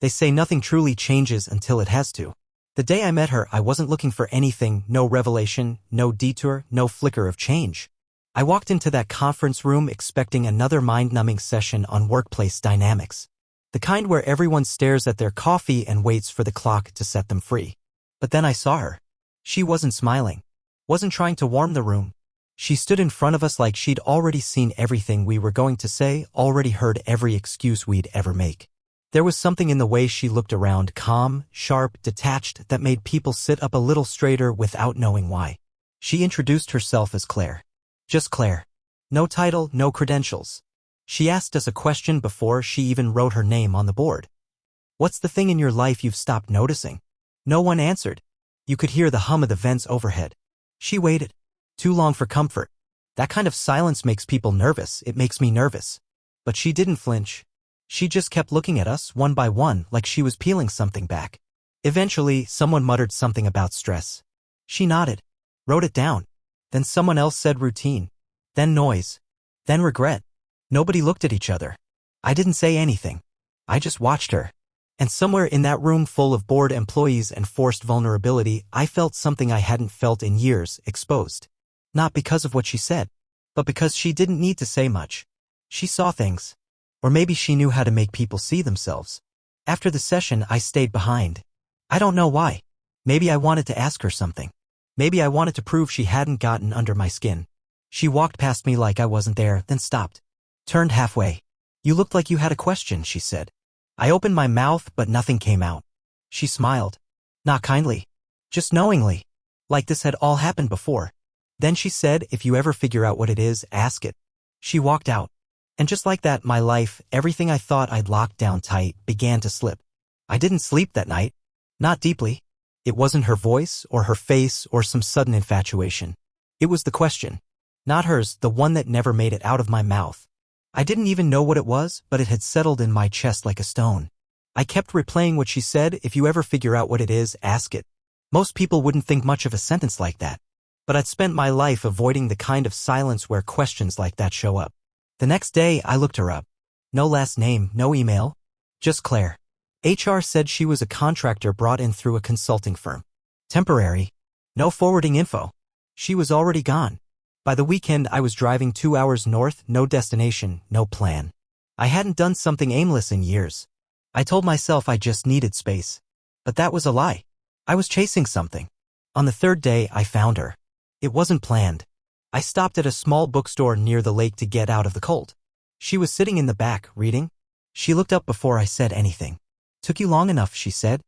They say nothing truly changes until it has to. The day I met her, I wasn't looking for anything, no revelation, no detour, no flicker of change. I walked into that conference room expecting another mind-numbing session on workplace dynamics. The kind where everyone stares at their coffee and waits for the clock to set them free. But then I saw her. She wasn't smiling. Wasn't trying to warm the room. She stood in front of us like she'd already seen everything we were going to say, already heard every excuse we'd ever make. There was something in the way she looked around, calm, sharp, detached, that made people sit up a little straighter without knowing why. She introduced herself as Claire. Just Claire. No title, no credentials. She asked us a question before she even wrote her name on the board. What's the thing in your life you've stopped noticing? No one answered. You could hear the hum of the vents overhead. She waited. Too long for comfort. That kind of silence makes people nervous. It makes me nervous. But she didn't flinch. She just kept looking at us one by one like she was peeling something back. Eventually, someone muttered something about stress. She nodded. Wrote it down. Then someone else said routine. Then noise. Then regret. Nobody looked at each other. I didn't say anything. I just watched her. And somewhere in that room full of bored employees and forced vulnerability, I felt something I hadn't felt in years, exposed. Not because of what she said, but because she didn't need to say much. She saw things. Or maybe she knew how to make people see themselves. After the session, I stayed behind. I don't know why. Maybe I wanted to ask her something. Maybe I wanted to prove she hadn't gotten under my skin. She walked past me like I wasn't there, then stopped. Turned halfway. You looked like you had a question, she said. I opened my mouth, but nothing came out. She smiled. Not kindly. Just knowingly. Like this had all happened before. Then she said, if you ever figure out what it is, ask it. She walked out. And just like that, my life, everything I thought I'd locked down tight, began to slip. I didn't sleep that night. Not deeply. It wasn't her voice, or her face, or some sudden infatuation. It was the question. Not hers, the one that never made it out of my mouth. I didn't even know what it was, but it had settled in my chest like a stone. I kept replaying what she said, if you ever figure out what it is, ask it. Most people wouldn't think much of a sentence like that. But I'd spent my life avoiding the kind of silence where questions like that show up. The next day, I looked her up. No last name, no email. Just Claire. HR said she was a contractor brought in through a consulting firm. Temporary. No forwarding info. She was already gone. By the weekend, I was driving 2 hours north, no destination, no plan. I hadn't done something aimless in years. I told myself I just needed space. But that was a lie. I was chasing something. On the third day, I found her. It wasn't planned. I stopped at a small bookstore near the lake to get out of the cold. She was sitting in the back, reading. She looked up before I said anything. Took you long enough, she said.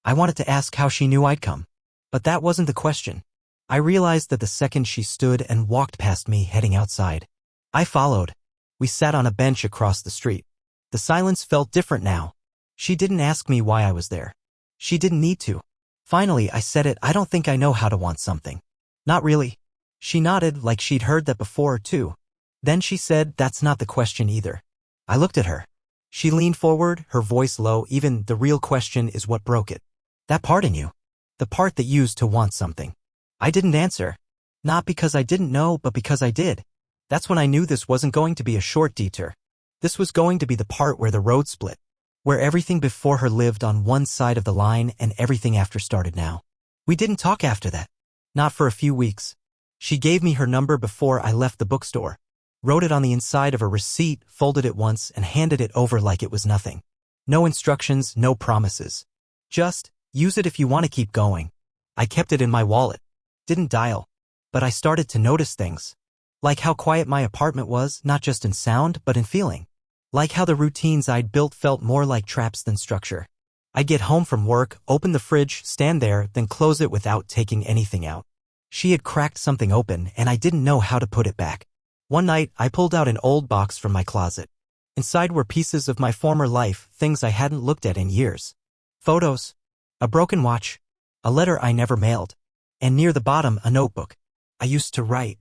I wanted to ask how she knew I'd come. But that wasn't the question. I realized that the second she stood and walked past me heading outside. I followed. We sat on a bench across the street. The silence felt different now. She didn't ask me why I was there. She didn't need to. Finally, I said it, I don't think I know how to want something. Not really. She nodded like she'd heard that before, too. Then she said, that's not the question either. I looked at her. She leaned forward, her voice low, even the real question is what broke it. That part in you. The part that used to want something. I didn't answer. Not because I didn't know, but because I did. That's when I knew this wasn't going to be a short detour. This was going to be the part where the road split. Where everything before her lived on one side of the line and everything after started now. We didn't talk after that. Not for a few weeks. She gave me her number before I left the bookstore. Wrote it on the inside of a receipt, folded it once, and handed it over like it was nothing. No instructions, no promises. Just, use it if you want to keep going. I kept it in my wallet. Didn't dial. But I started to notice things. Like how quiet my apartment was, not just in sound, but in feeling. Like how the routines I'd built felt more like traps than structure. I'd get home from work, open the fridge, stand there, then close it without taking anything out. She had cracked something open, and I didn't know how to put it back. One night, I pulled out an old box from my closet. Inside were pieces of my former life, things I hadn't looked at in years. Photos. A broken watch. A letter I never mailed. And near the bottom, a notebook. I used to write.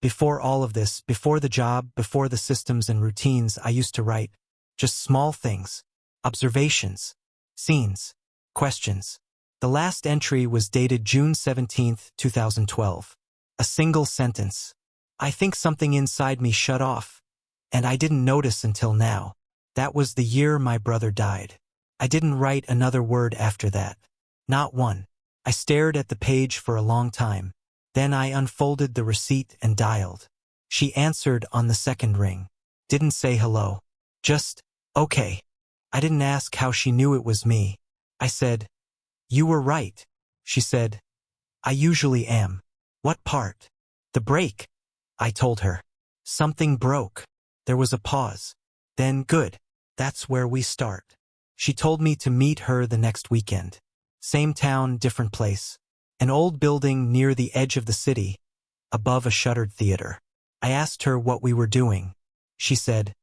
Before all of this, before the job, before the systems and routines, I used to write. Just small things. Observations. Scenes. Questions. The last entry was dated June 17, 2012. A single sentence. I think something inside me shut off. And I didn't notice until now. That was the year my brother died. I didn't write another word after that. Not one. I stared at the page for a long time. Then I unfolded the receipt and dialed. She answered on the second ring. Didn't say hello. Just, okay. I didn't ask how she knew it was me. I said, "You were right." She said, "I usually am." "What part?" "The brake," I told her. Something broke. There was a pause. Then, "Good. That's where we start." She told me to meet her the next weekend. Same town, different place. An old building near the edge of the city, above a shuttered theater. I asked her what we were doing. She said,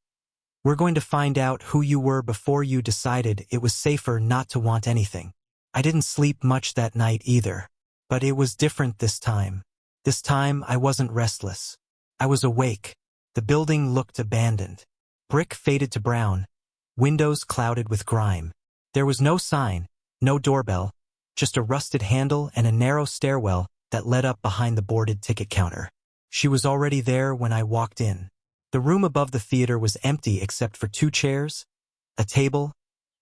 "We're going to find out who you were before you decided it was safer not to want anything." I didn't sleep much that night either. But it was different this time. This time I wasn't restless. I was awake. The building looked abandoned. Brick faded to brown, windows clouded with grime. There was no sign, no doorbell, just a rusted handle and a narrow stairwell that led up behind the boarded ticket counter. She was already there when I walked in. The room above the theater was empty except for 2 chairs, a table,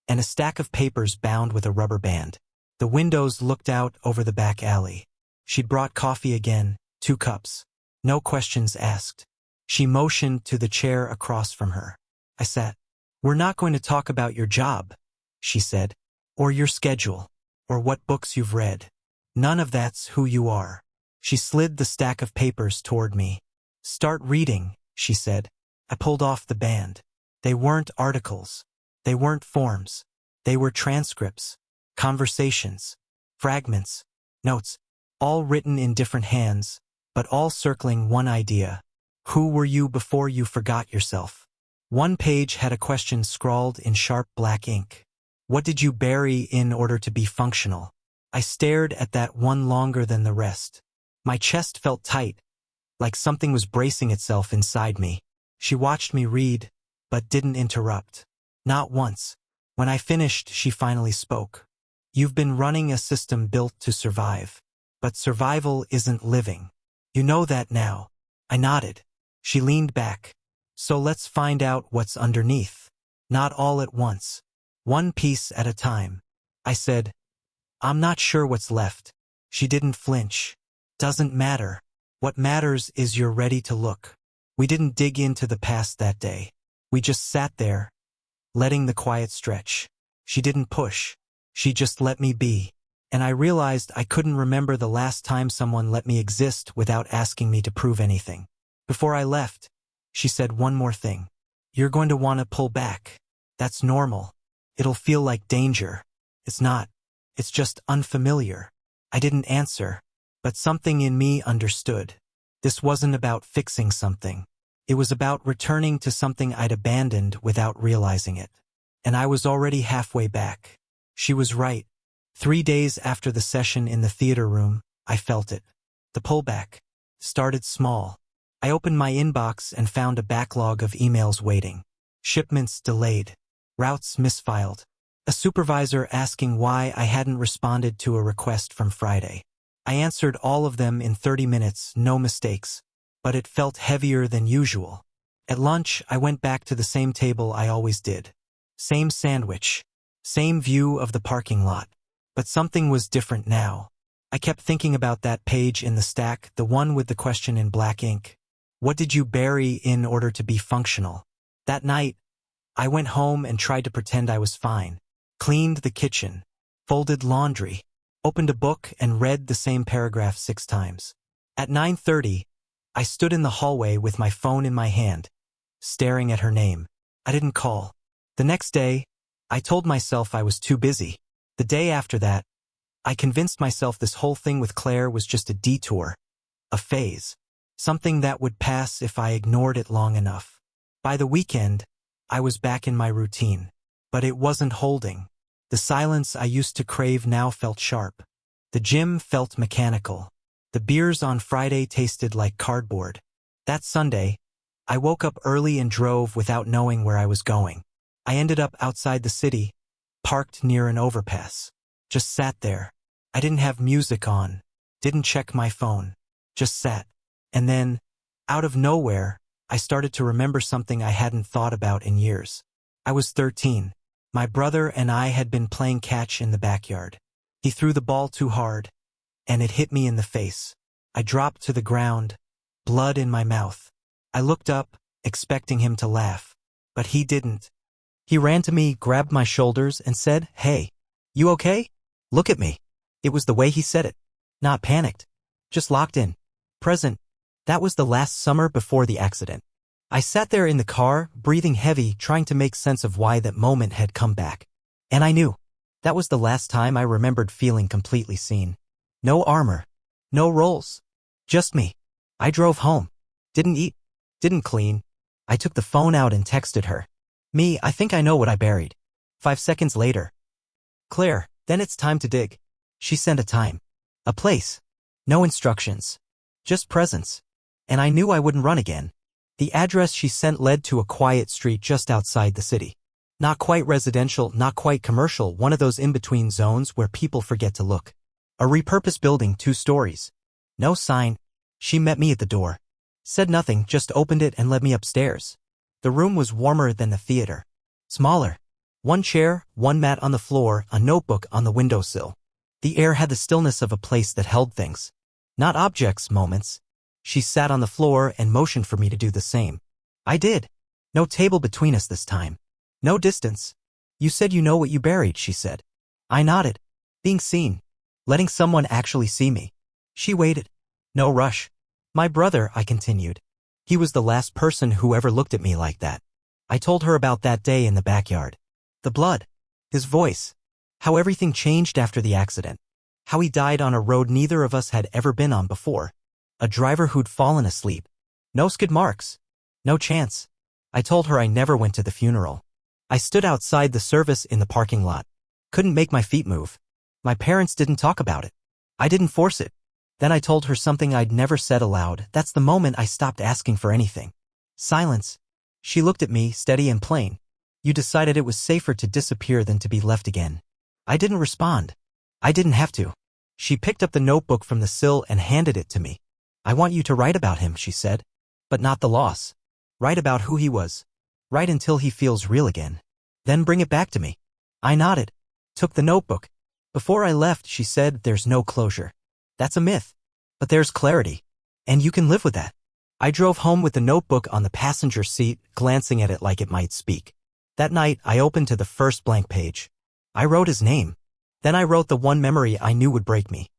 and a stack of papers bound with a rubber band. The windows looked out over the back alley. She'd brought coffee again, 2 cups. No questions asked. She motioned to the chair across from her. I sat. "We're not going to talk about your job," she said, "or your schedule, or what books you've read. None of that's who you are." She slid the stack of papers toward me. "Start reading," she said. I pulled off the band. They weren't articles. They weren't forms. They were transcripts, conversations, fragments, notes, all written in different hands, but all circling one idea. Who were you before you forgot yourself? One page had a question scrawled in sharp black ink. What did you bury in order to be functional? I stared at that one longer than the rest. My chest felt tight, like something was bracing itself inside me. She watched me read, but didn't interrupt. Not once. When I finished, she finally spoke. "You've been running a system built to survive. But survival isn't living. You know that now." I nodded. She leaned back. "So let's find out what's underneath. Not all at once. One piece at a time." I said, "I'm not sure what's left." She didn't flinch. "Doesn't matter. What matters is you're ready to look." We didn't dig into the past that day. We just sat there, letting the quiet stretch. She didn't push. She just let me be. And I realized I couldn't remember the last time someone let me exist without asking me to prove anything. Before I left, she said one more thing. "You're going to want to pull back. That's normal. It'll feel like danger." "It's not. It's just unfamiliar." I didn't answer, but something in me understood. This wasn't about fixing something. It was about returning to something I'd abandoned without realizing it. And I was already halfway back. She was right. 3 days after the session in the theater room, I felt it. The pullback started small. I opened my inbox and found a backlog of emails waiting. Shipments delayed. Routes misfiled. A supervisor asking why I hadn't responded to a request from Friday. I answered all of them in 30 minutes, no mistakes. But it felt heavier than usual. At lunch, I went back to the same table I always did. Same sandwich. Same view of the parking lot. But something was different now. I kept thinking about that page in the stack, the one with the question in black ink. What did you bury in order to be functional? That night, I went home and tried to pretend I was fine. Cleaned the kitchen. Folded laundry. Opened a book and read the same paragraph 6 times. At 9:30, I stood in the hallway with my phone in my hand, staring at her name. I didn't call. The next day, I told myself I was too busy. The day after that, I convinced myself this whole thing with Claire was just a detour, a phase, something that would pass if I ignored it long enough. By the weekend, I was back in my routine. But it wasn't holding. The silence I used to crave now felt sharp. The gym felt mechanical. The beers on Friday tasted like cardboard. That Sunday, I woke up early and drove without knowing where I was going. I ended up outside the city, parked near an overpass. Just sat there. I didn't have music on, didn't check my phone, just sat. And then, out of nowhere, I started to remember something I hadn't thought about in years. I was 13. My brother and I had been playing catch in the backyard. He threw the ball too hard, and it hit me in the face. I dropped to the ground, blood in my mouth. I looked up, expecting him to laugh, but he didn't. He ran to me, grabbed my shoulders, and said, "Hey, you okay? Look at me." It was the way he said it. Not panicked, just locked in, present. That was the last summer before the accident. I sat there in the car, breathing heavy, trying to make sense of why that moment had come back. And I knew. That was the last time I remembered feeling completely seen. No armor. No roles. Just me. I drove home. Didn't eat. Didn't clean. I took the phone out and texted her. "Me, I think I know what I buried." 5 seconds later. "Claire, then it's time to dig." She sent a time. A place. No instructions. Just presence. And I knew I wouldn't run again. The address she sent led to a quiet street just outside the city. Not quite residential, not quite commercial, one of those in-between zones where people forget to look. A repurposed building, 2 stories. No sign. She met me at the door. Said nothing, just opened it and led me upstairs. The room was warmer than the theater. Smaller. 1 chair, 1 mat on the floor, a notebook on the windowsill. The air had the stillness of a place that held things. Not objects, moments. She sat on the floor and motioned for me to do the same. I did. No table between us this time. No distance. "You said you know what you buried," she said. I nodded. Being seen. Letting someone actually see me. She waited. No rush. "My brother," I continued. "He was the last person who ever looked at me like that." I told her about that day in the backyard. The blood. His voice. How everything changed after the accident. How he died on a road neither of us had ever been on before. A driver who'd fallen asleep. No skid marks. No chance. I told her I never went to the funeral. I stood outside the service in the parking lot. Couldn't make my feet move. My parents didn't talk about it. I didn't force it. Then I told her something I'd never said aloud. That's the moment I stopped asking for anything. Silence. She looked at me, steady and plain. "You decided it was safer to disappear than to be left again." I didn't respond. I didn't have to. She picked up the notebook from the sill and handed it to me. "I want you to write about him," she said. "But not the loss. Write about who he was. Write until he feels real again. Then bring it back to me." I nodded. Took the notebook. "Before I left," she said, "there's no closure. That's a myth. But there's clarity. And you can live with that." I drove home with the notebook on the passenger seat, glancing at it like it might speak. That night, I opened to the first blank page. I wrote his name. Then I wrote the one memory I knew would break me.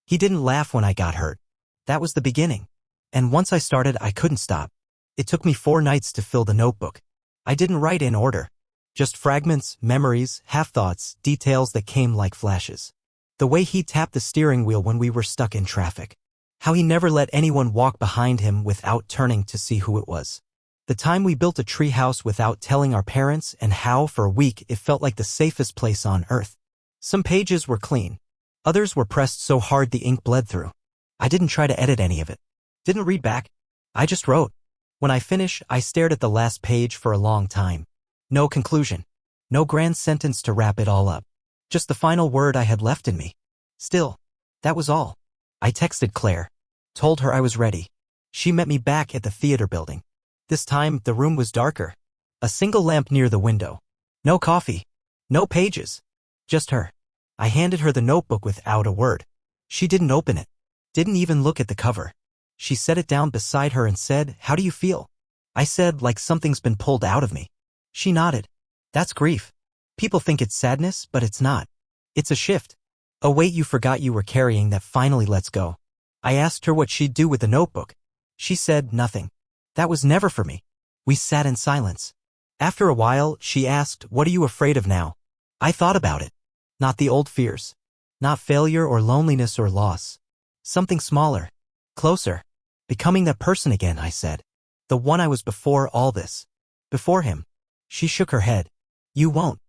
He didn't laugh when I got hurt. That was the beginning. And once I started, I couldn't stop. It took me 4 nights to fill the notebook. I didn't write in order. Just fragments, memories, half-thoughts, details that came like flashes. The way he tapped the steering wheel when we were stuck in traffic. How he never let anyone walk behind him without turning to see who it was. The time we built a treehouse without telling our parents, and how, for a week, it felt like the safest place on earth. Some pages were clean. Others were pressed so hard the ink bled through. I didn't try to edit any of it. Didn't read back. I just wrote. When I finished, I stared at the last page for a long time. No conclusion. No grand sentence to wrap it all up. Just the final word I had left in me. Still. That was all. I texted Claire. Told her I was ready. She met me back at the theater building. This time, the room was darker. A single lamp near the window. No coffee. No pages. Just her. I handed her the notebook without a word. She didn't open it. Didn't even look at the cover. She set it down beside her and said, "How do you feel?" I said, "Like something's been pulled out of me." She nodded. "That's grief. People think it's sadness, but it's not. It's a shift. A weight you forgot you were carrying that finally lets go." I asked her what she'd do with the notebook. She said, "Nothing. That was never for me." We sat in silence. After a while, she asked, "What are you afraid of now?" I thought about it. Not the old fears. Not failure or loneliness or loss. Something smaller. Closer. Becoming that person again, I said. The one I was before all this. Before him. She shook her head. "You won't."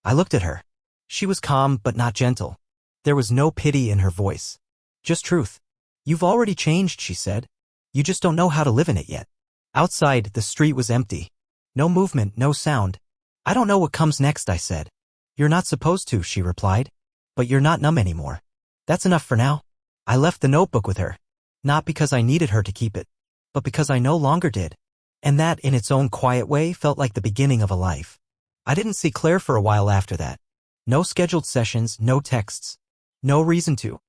I looked at her. She was calm but not gentle. There was no pity in her voice. Just truth. "You've already changed," she said. "You just don't know how to live in it yet." Outside, the street was empty. No movement, no sound. "I don't know what comes next," I said. "You're not supposed to," she replied. "But you're not numb anymore. That's enough for now." I left the notebook with her. Not because I needed her to keep it, but because I no longer did. And that, in its own quiet way, felt like the beginning of a life. I didn't see Claire for a while after that. No scheduled sessions, no texts. No reason to.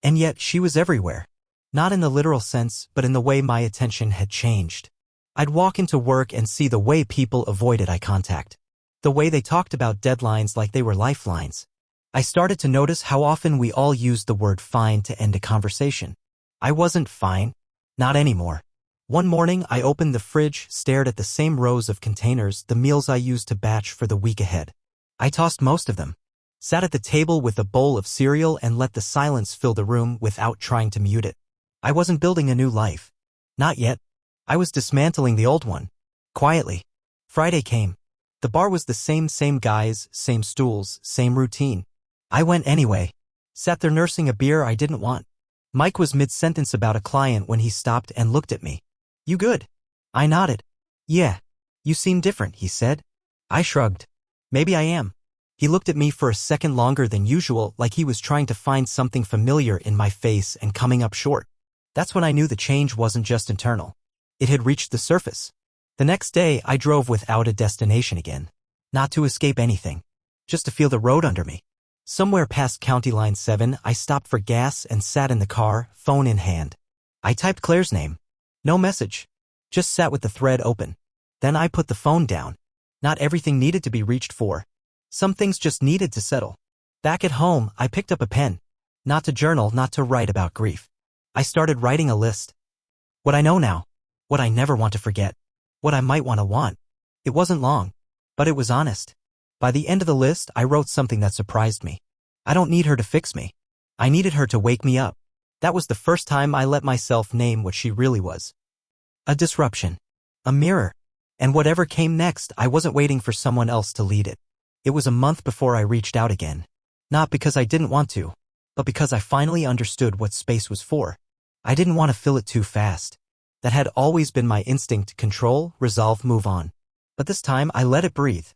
And yet she was everywhere. Not in the literal sense, but in the way my attention had changed. I'd walk into work and see the way people avoided eye contact. The way they talked about deadlines like they were lifelines. I started to notice how often we all used the word fine to end a conversation. I wasn't fine. Not anymore. One morning, I opened the fridge, stared at the same rows of containers, the meals I used to batch for the week ahead. I tossed most of them. Sat at the table with a bowl of cereal and let the silence fill the room without trying to mute it. I wasn't building a new life. Not yet. I was dismantling the old one. Quietly. Friday came. The bar was the same guys, same stools, same routine. I went anyway. Sat there nursing a beer I didn't want. Mike was mid-sentence about a client when he stopped and looked at me. "You good?" I nodded. "Yeah. You seem different," he said. I shrugged. "Maybe I am." He looked at me for a second longer than usual, like he was trying to find something familiar in my face and coming up short. That's when I knew the change wasn't just internal. It had reached the surface. The next day, I drove without a destination again. Not to escape anything. Just to feel the road under me. Somewhere past County Line 7, I stopped for gas and sat in the car, phone in hand. I typed Claire's name. No message. Just sat with the thread open. Then I put the phone down. Not everything needed to be reached for. Some things just needed to settle. Back at home, I picked up a pen. Not to journal, not to write about grief. I started writing a list. What I know now. What I never want to forget. What I might want. It wasn't long. But it was honest. By the end of the list, I wrote something that surprised me. I don't need her to fix me. I needed her to wake me up. That was the first time I let myself name what she really was. A disruption. A mirror. And whatever came next, I wasn't waiting for someone else to lead it. It was a month before I reached out again. Not because I didn't want to, but because I finally understood what space was for. I didn't want to fill it too fast. That had always been my instinct: control, resolve, move on. But this time, I let it breathe.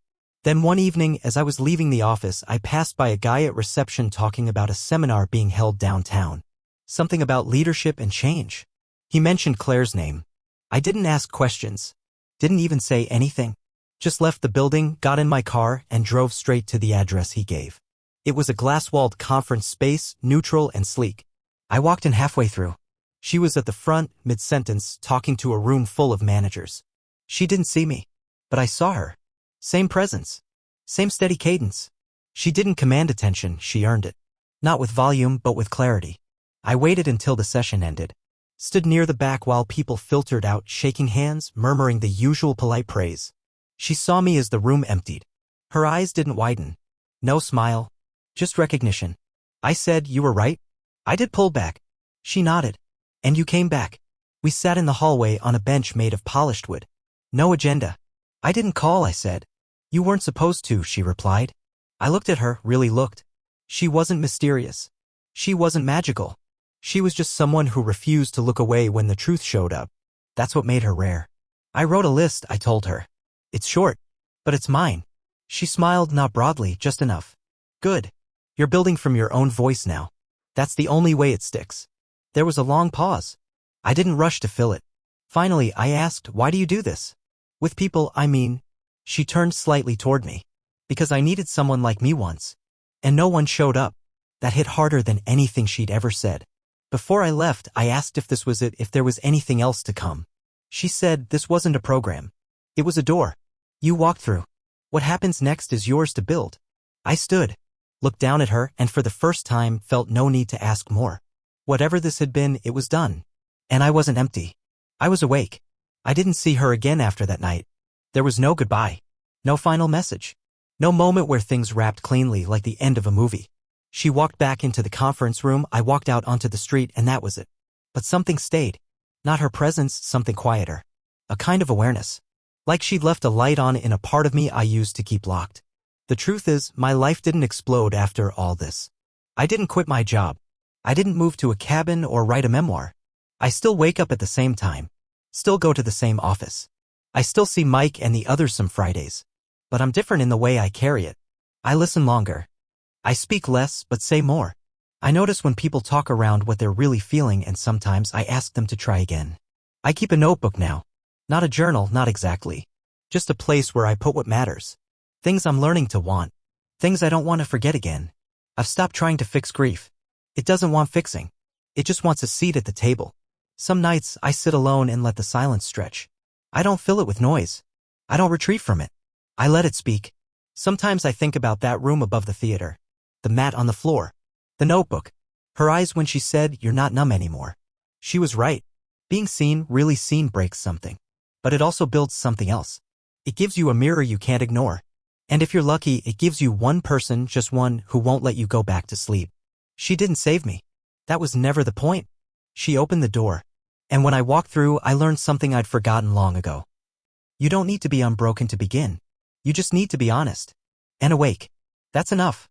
Then one evening, as I was leaving the office, I passed by a guy at reception talking about a seminar being held downtown. Something about leadership and change. He mentioned Claire's name. I didn't ask questions. Didn't even say anything. Just left the building, got in my car, and drove straight to the address he gave. It was a glass-walled conference space, neutral and sleek. I walked in halfway through. She was at the front, mid-sentence, talking to a room full of managers. She didn't see me. But I saw her. Same presence. Same steady cadence. She didn't command attention, she earned it. Not with volume, but with clarity. I waited until the session ended. Stood near the back while people filtered out, shaking hands, murmuring the usual polite praise. She saw me as the room emptied. Her eyes didn't widen. No smile. Just recognition. I said, "You were right." I did pull back. She nodded. "And you came back." We sat in the hallway on a bench made of polished wood. No agenda. "I didn't call," I said. "You weren't supposed to," she replied. I looked at her, really looked. She wasn't mysterious. She wasn't magical. She was just someone who refused to look away when the truth showed up. That's what made her rare. "I wrote a list," I told her. "It's short, but it's mine." She smiled, not broadly, just enough. "Good. You're building from your own voice now. That's the only way it sticks." There was a long pause. I didn't rush to fill it. Finally, I asked, "Why do you do this?" "With people, I mean." She turned slightly toward me. "Because I needed someone like me once. And no one showed up." That hit harder than anything she'd ever said. Before I left, I asked if this was it, if there was anything else to come. She said, "This wasn't a program. It was a door. You walked through. What happens next is yours to build." I stood, looked down at her, and for the first time felt no need to ask more. Whatever this had been, it was done. And I wasn't empty. I was awake. I didn't see her again after that night. There was no goodbye. No final message. No moment where things wrapped cleanly like the end of a movie. She walked back into the conference room, I walked out onto the street, and that was it. But something stayed. Not her presence, something quieter. A kind of awareness. Like she'd left a light on in a part of me I used to keep locked. The truth is, my life didn't explode after all this. I didn't quit my job. I didn't move to a cabin or write a memoir. I still wake up at the same time. Still go to the same office. I still see Mike and the others some Fridays. But I'm different in the way I carry it. I listen longer. I speak less, but say more. I notice when people talk around what they're really feeling, and sometimes I ask them to try again. I keep a notebook now. Not a journal, not exactly. Just a place where I put what matters. Things I'm learning to want. Things I don't want to forget again. I've stopped trying to fix grief. It doesn't want fixing. It just wants a seat at the table. Some nights I sit alone and let the silence stretch. I don't fill it with noise. I don't retreat from it. I let it speak. Sometimes I think about that room above the theater. The mat on the floor. The notebook. Her eyes when she said, "You're not numb anymore." She was right. Being seen, really seen, breaks something. But it also builds something else. It gives you a mirror you can't ignore. And if you're lucky, it gives you one person, just one, who won't let you go back to sleep. She didn't save me. That was never the point. She opened the door. And when I walked through, I learned something I'd forgotten long ago. You don't need to be unbroken to begin. You just need to be honest. And awake. That's enough.